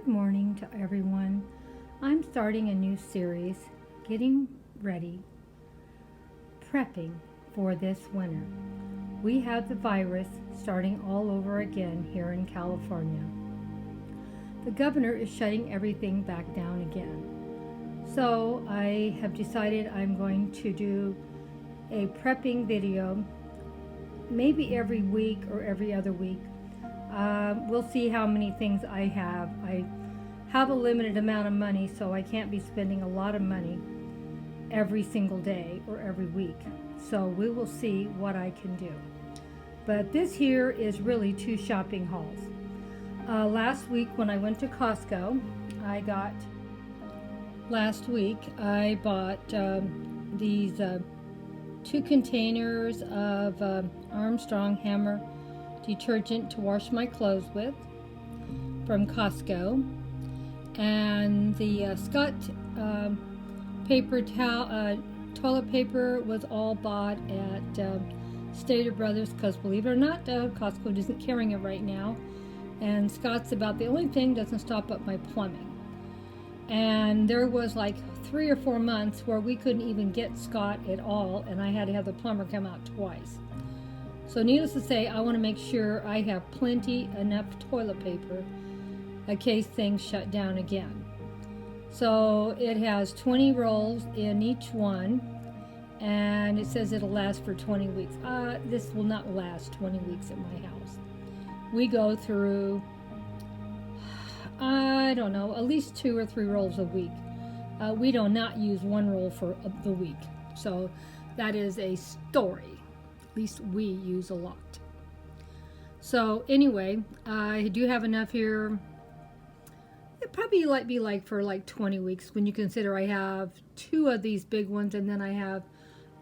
Good morning to everyone. I'm starting a new series, Getting Ready, Prepping for this winter. We have the virus starting all over again here in California. The governor is shutting everything back down again. So I have decided I'm going to do a prepping video maybe every week or every other week. We'll see how many things I have. I have a limited amount of money, so I can't be spending a lot of money every single day or every week. So we will see what I can do. But this here is really two shopping hauls. Last week when I went to Costco, I bought these 2 containers of Armstrong Hammer detergent to wash my clothes with from Costco, and the Scott toilet paper was all bought at Stater Brothers, because believe it or not, Costco isn't carrying it right now, and Scott's about the only thing doesn't stop up my plumbing. And there was like 3 or 4 months where we couldn't even get Scott at all, and I had to have the plumber come out twice. So needless to say, I want to make sure I have enough toilet paper in case things shut down again. So it has 20 rolls in each one, and it says it'll last for 20 weeks. This will not last 20 weeks at my house. We go through, I don't know, at least 2 or 3 rolls a week. We do not use 1 roll for the week. So that is a story. At least we use a lot. So anyway, I do have enough here. It probably be like for like 20 weeks when you consider I have 2 of these big ones, and then I have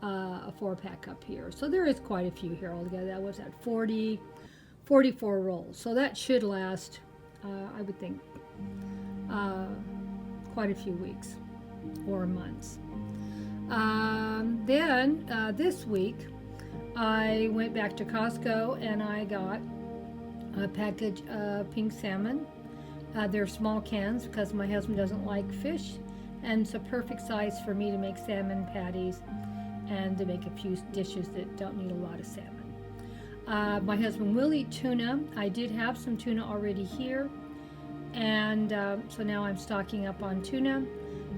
a 4-pack up here. So there is quite a few here altogether. That was at 44 rolls. So that should last, I would think, quite a few weeks or months. Then this week, I went back to Costco and I got a package of pink salmon. They're small cans because my husband doesn't like fish, and it's a perfect size for me to make salmon patties and to make a few dishes that don't need a lot of salmon. My husband will eat tuna. I did have some tuna already here, and so now I'm stocking up on tuna.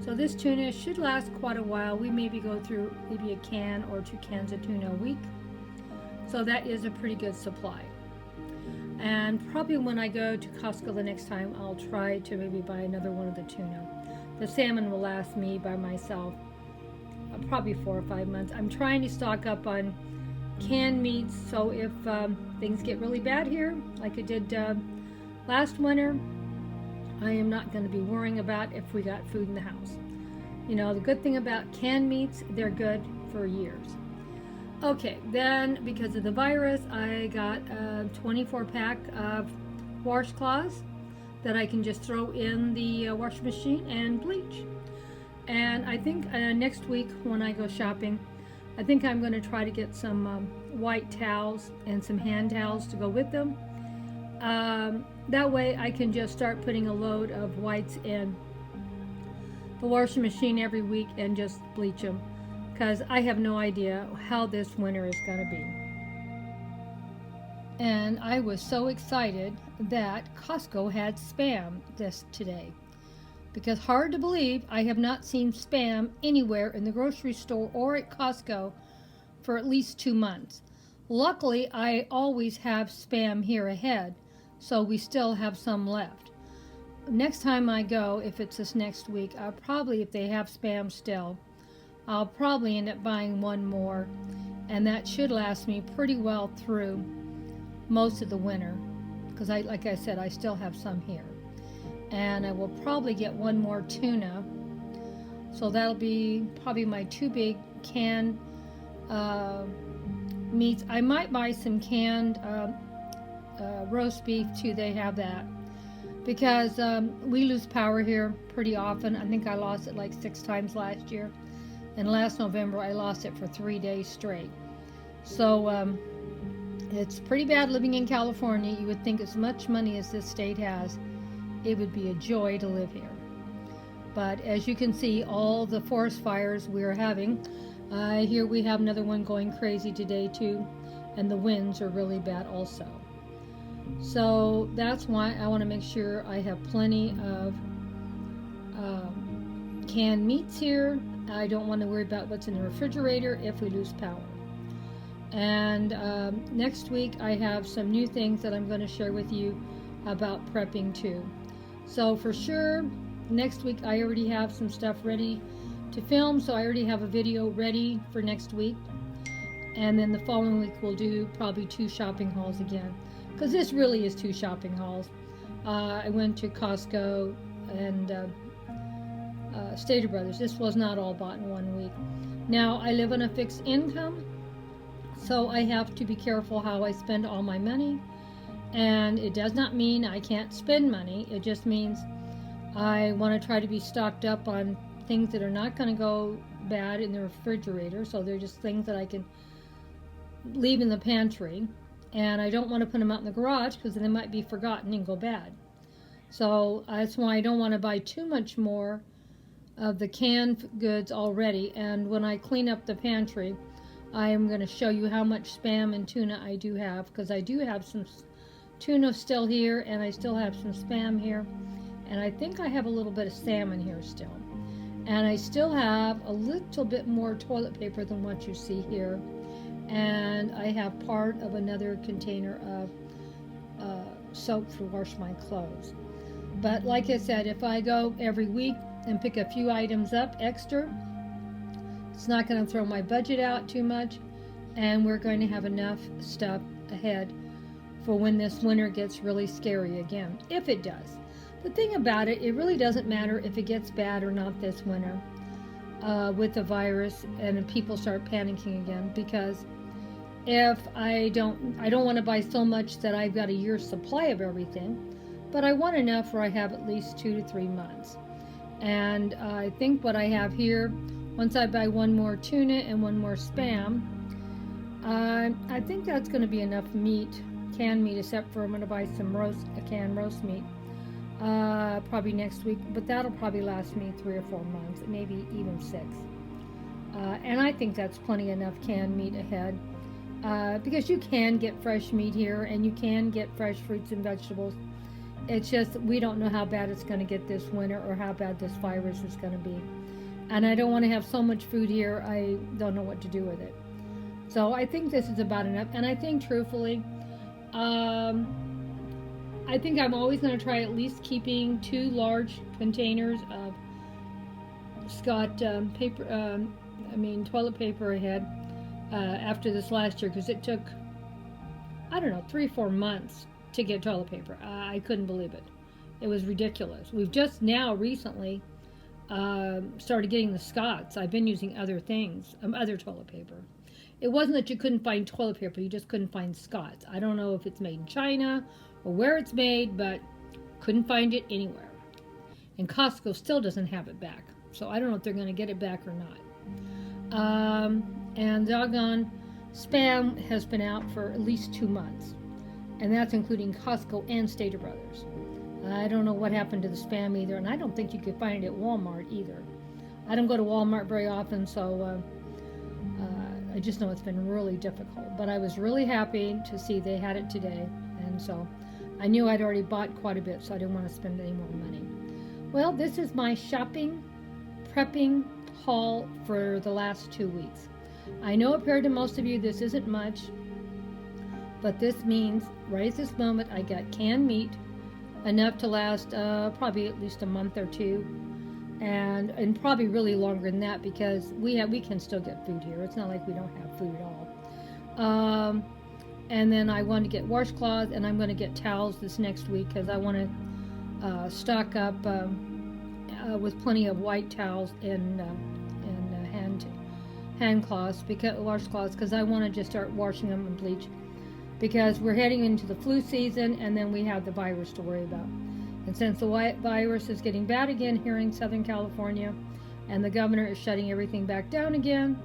So this tuna should last quite a while. We maybe go through maybe a can or 2 cans of tuna a week. So that is a pretty good supply. And probably when I go to Costco the next time, I'll try to maybe buy another one of the tuna. The salmon will last me by myself probably 4 or 5 months. I'm trying to stock up on canned meats, so if things get really bad here, like it did last winter, I am not going to be worrying about if we got food in the house. You know, the good thing about canned meats, they're good for years. Okay, then because of the virus, I got a 24-pack of washcloths that I can just throw in the washing machine and bleach. And I think next week when I go shopping, I think I'm going to try to get some white towels and some hand towels to go with them. That way I can just start putting a load of whites in the washing machine every week and just bleach them, because I have no idea how this winter is going to be. And I was so excited that Costco had Spam today, because hard to believe I have not seen Spam anywhere in the grocery store or at Costco for at least 2 months. Luckily, I always have Spam here ahead, so we still have some left. Next time I go, if it's this next week, I'll probably, if they have Spam still, I'll probably end up buying 1 more, and that should last me pretty well through most of the winter, because like I said, I still have some here. And I will probably get 1 more tuna, so that'll be probably my 2 big canned meats. I might buy some canned roast beef too. They have that, because we lose power here pretty often. I think I lost it like 6 times last year, and last November I lost it for 3 days straight. So it's pretty bad living in California. You would think as much money as this state has, it would be a joy to live here. But as you can see, all the forest fires we are having, here we have another one going crazy today too, and the winds are really bad also. So that's why I want to make sure I have plenty of canned meats here. I don't want to worry about what's in the refrigerator if we lose power. And next week I have some new things that I'm going to share with you about prepping too. So for sure, next week I already have some stuff ready to film, so I already have a video ready for next week. And then the following week we'll do probably 2 shopping hauls again, because this really is 2 shopping hauls. I went to Costco and Stater Brothers. This was not all bought in 1 week. Now I live on a fixed income, so I have to be careful how I spend all my money. And it does not mean I can't spend money. It just means I want to try to be stocked up on things that are not going to go bad in the refrigerator. So they're just things that I can leave in the pantry. And I don't want to put them out in the garage because they might be forgotten and go bad. So that's why I don't want to buy too much more of the canned goods already. And when I clean up the pantry, I am going to show you how much Spam and tuna I do have, because I do have some tuna still here, and I still have some Spam here, and I think I have a little bit of salmon here still, and I still have a little bit more toilet paper than what you see here, and I have part of another container of soap to wash my clothes. But like I said, if I go every week and pick a few items up extra, it's not going to throw my budget out too much, and we're going to have enough stuff ahead for when this winter gets really scary again, if it does. The thing about it, it really doesn't matter if it gets bad or not this winter with the virus and people start panicking again, because if I don't want to buy so much that I've got a year's supply of everything, but I want enough where I have at least 2 to 3 months. And I think what I have here, once I buy 1 more tuna and 1 more Spam, I think that's going to be enough meat, canned meat, except for I'm going to buy some canned roast meat probably next week, but that'll probably last me 3 or 4 months, maybe even 6. And I think that's plenty enough canned meat ahead, because you can get fresh meat here, and you can get fresh fruits and vegetables. It's just we don't know how bad it's going to get this winter, or how bad this virus is going to be. And I don't want to have so much food here, I don't know what to do with it. So I think this is about enough. And I think, truthfully, I think I'm always going to try at least keeping 2 large containers of Scott toilet paper ahead after this last year, because it took, I don't know, 3 or 4 months to get toilet paper. I couldn't believe it. It was ridiculous. We've just now recently started getting the Scott's. I've been using other things, other toilet paper. It wasn't that you couldn't find toilet paper, you just couldn't find Scott's. I don't know if it's made in China or where it's made, but couldn't find it anywhere. And Costco still doesn't have it back, so I don't know if they're going to get it back or not. And doggone Spam has been out for at least 2 months, and that's including Costco and Stater Brothers. I don't know what happened to the Spam either, and I don't think you could find it at Walmart either. I don't go to Walmart very often, so I just know it's been really difficult. But I was really happy to see they had it today, and so I knew I'd already bought quite a bit, so I didn't want to spend any more money. Well, this is my shopping, prepping haul for the last 2 weeks. I know compared to most of you this isn't much, but this means right at this moment I got canned meat, enough to last probably at least a month or 2, and probably really longer than that, because we can still get food here. It's not like we don't have food at all. And then I want to get washcloths, and I'm going to get towels this next week, because I want to stock up with plenty of white towels and hand cloths, washcloths, because I want to just start washing them in bleach, because we're heading into the flu season, and then we have the virus to worry about. And since the virus is getting bad again here in Southern California, and the governor is shutting everything back down again,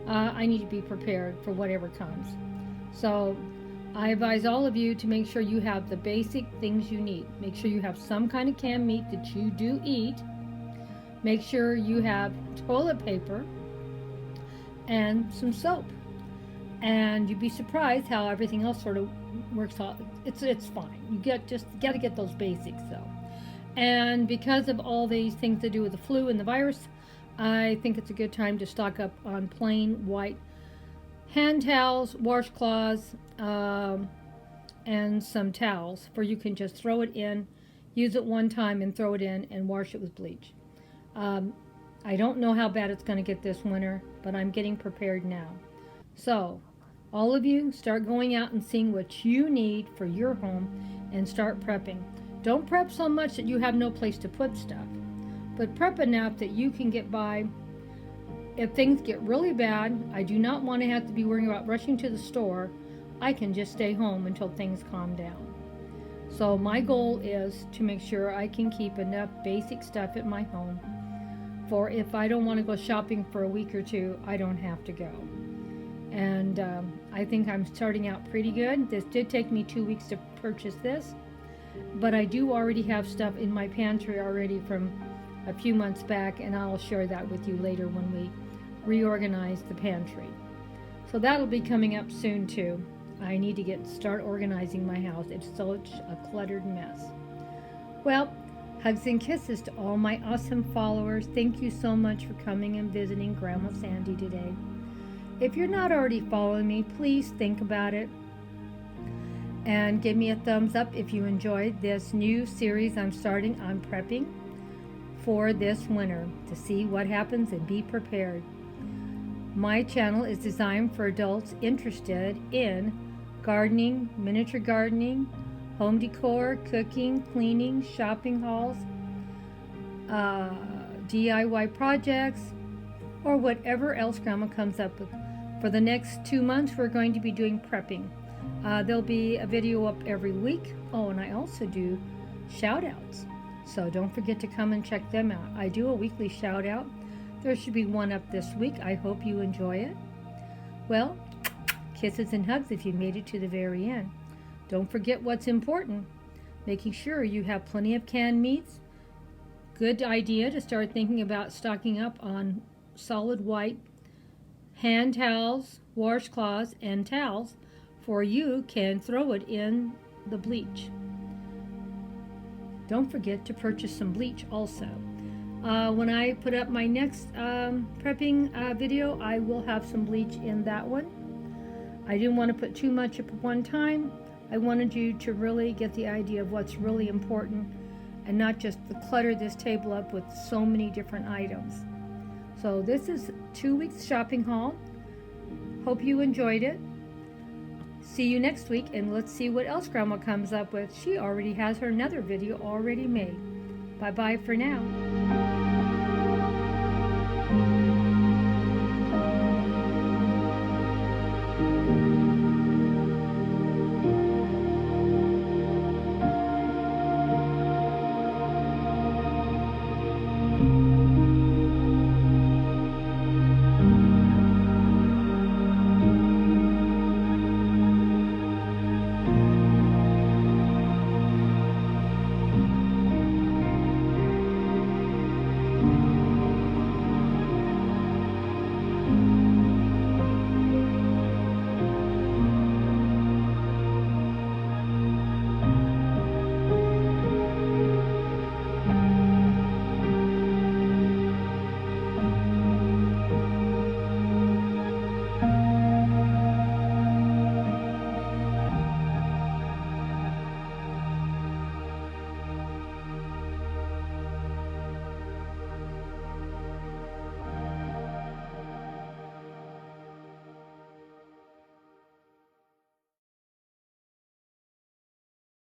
I need to be prepared for whatever comes. So I advise all of you to make sure you have the basic things you need. Make sure you have some kind of canned meat that you do eat. Make sure you have toilet paper and some soap. And you'd be surprised how everything else sort of works out. It's fine. You got to get those basics though. And because of all these things to do with the flu and the virus, I think it's a good time to stock up on plain white hand towels, washcloths, and some towels where you can just throw it in, use it one time and throw it in and wash it with bleach. I don't know how bad it's going to get this winter, but I'm getting prepared now. So, all of you, start going out and seeing what you need for your home and start prepping. Don't prep so much that you have no place to put stuff, but prep enough that you can get by. If things get really bad, I do not want to have to be worrying about rushing to the store. I can just stay home until things calm down. So my goal is to make sure I can keep enough basic stuff at my home for if I don't want to go shopping for a week or two, I don't have to go. And I think I'm starting out pretty good. This did take me 2 weeks to purchase this, but I do already have stuff in my pantry already from a few months back, and I'll share that with you later when we reorganize the pantry. So that'll be coming up soon too. I need to start organizing my house. It's such a cluttered mess. Well, hugs and kisses to all my awesome followers. Thank you so much for coming and visiting Grandma Sandy today. If you're not already following me, please think about it and give me a thumbs up if you enjoyed this new series I'm starting on prepping for this winter to see what happens and be prepared. My channel is designed for adults interested in gardening, miniature gardening, home decor, cooking, cleaning, shopping hauls, DIY projects, or whatever else Grandma comes up with. For the next 2 months, we're going to be doing prepping. There'll be a video up every week. Oh, and I also do shout outs. So don't forget to come and check them out. I do a weekly shout out. There should be one up this week. I hope you enjoy it. Well, kisses and hugs if you made it to the very end. Don't forget what's important. Making sure you have plenty of canned meats. Good idea to start thinking about stocking up on solid white hand towels, washcloths, and towels, for you can throw it in the bleach. Don't forget to purchase some bleach also. When I put up my next prepping video, I will have some bleach in that one. I didn't want to put too much up at one time. I wanted you to really get the idea of what's really important and not just clutter this table up with so many different items. So this is 2 weeks shopping haul. Hope you enjoyed it. See you next week, and let's see what else Grandma comes up with. She already has her another video already made. Bye-bye for now.